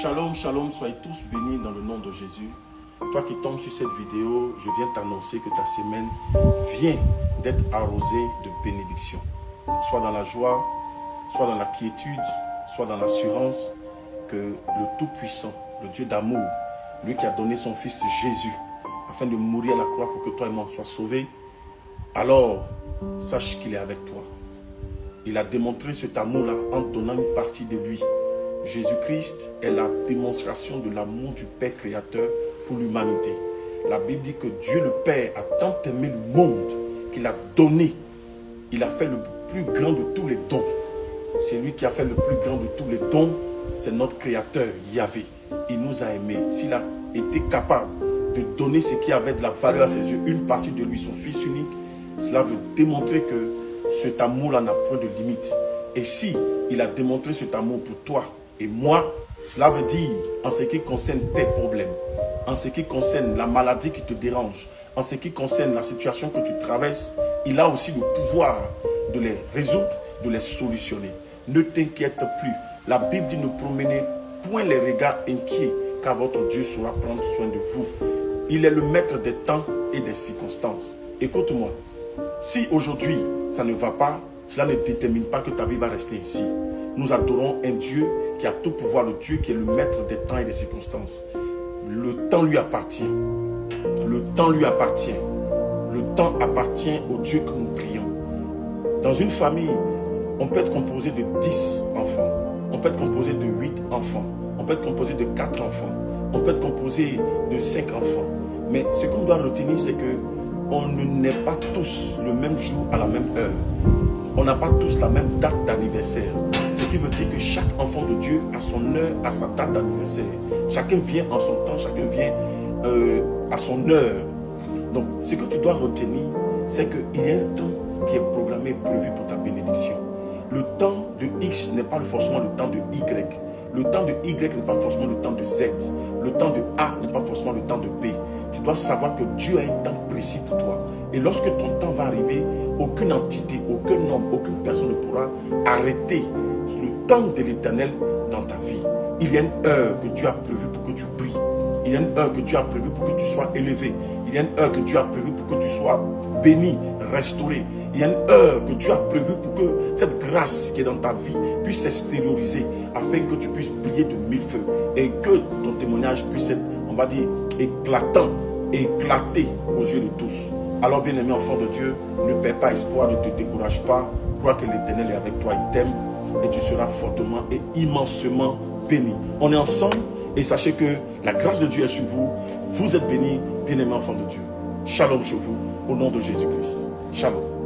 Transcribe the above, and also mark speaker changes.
Speaker 1: Shalom, shalom, soyez tous bénis dans le nom de Jésus. Toi qui tombes sur cette vidéo, je viens t'annoncer que ta semaine vient d'être arrosée de bénédictions. Soit dans la joie, soit dans la quiétude, soit dans l'assurance que le Tout-Puissant, le Dieu d'amour, lui qui a donné son Fils Jésus, afin de mourir à la croix pour que toi et moi soyons sauvés, alors sache qu'il est avec toi. Il a démontré cet amour-là en donnant une partie de lui. Jésus-Christ est la démonstration de l'amour du Père créateur pour l'humanité. La Bible dit que Dieu le Père a tant aimé le monde qu'il a donné. Il a fait le plus grand de tous les dons. C'est lui qui a fait le plus grand de tous les dons. C'est notre créateur, Yahvé. Il nous a aimés. S'il a été capable de donner ce qui avait de la valeur à ses yeux, une partie de lui, son Fils unique, cela veut démontrer que cet amour-là n'a point de limite. Et si il a démontré cet amour pour toi et moi, cela veut dire, en ce qui concerne tes problèmes, en ce qui concerne la maladie qui te dérange, en ce qui concerne la situation que tu traverses, il a aussi le pouvoir de les résoudre, de les solutionner. Ne t'inquiète plus. La Bible dit ne promenez point les regards inquiets, car votre Dieu saura prendre soin de vous. Il est le maître des temps et des circonstances. Écoute-moi, si aujourd'hui ça ne va pas, cela ne détermine pas que ta vie va rester ici. Nous adorons un Dieu qui a tout pouvoir, le Dieu qui est le maître des temps et des circonstances. Le temps lui appartient. Le temps lui appartient. Le temps appartient au Dieu que nous prions. Dans une famille, on peut être composé de 10 enfants. On peut être composé de 8 enfants. On peut être composé de 4 enfants. On peut être composé de 5 enfants. Mais ce qu'on doit retenir, c'est que on ne naît pas tous le même jour à la même heure. On n'a pas tous la même date d'anniversaire. Ce qui veut dire que chaque enfant de Dieu a son heure, a sa date d'anniversaire. Chacun vient en son temps, chacun vient à son heure. Donc, ce que tu dois retenir, c'est qu'il y a un temps qui est programmé, prévu pour ta bénédiction. Le temps de X n'est pas forcément le temps de Y. Le temps de Y n'est pas forcément le temps de Z. Le temps de A n'est pas forcément le temps de B. Tu dois savoir que Dieu a un temps précis pour toi. Et lorsque ton temps va arriver, aucune entité, aucun homme, aucune personne ne pourra arrêter le temps de l'Éternel dans ta vie. Il y a une heure que Dieu a prévue pour que tu brilles. Il y a une heure que Dieu a prévue pour que tu sois élevé. Il y a une heure que Dieu a prévue pour que tu sois béni, restauré. Il y a une heure que Dieu a prévue pour que cette grâce qui est dans ta vie puisse s'extérioriser afin que tu puisses briller de mille feux et que ton témoignage puisse être, on va dire, éclatant, éclaté aux yeux de tous. Alors, bien-aimé enfant de Dieu, ne perds pas espoir, ne te décourage pas. Crois que l'Éternel est avec toi, il t'aime et tu seras fortement et immensement béni. On est ensemble et sachez que la grâce de Dieu est sur vous. Vous êtes bénis, bien-aimé enfant de Dieu. Shalom sur vous, au nom de Jésus-Christ. Shalom.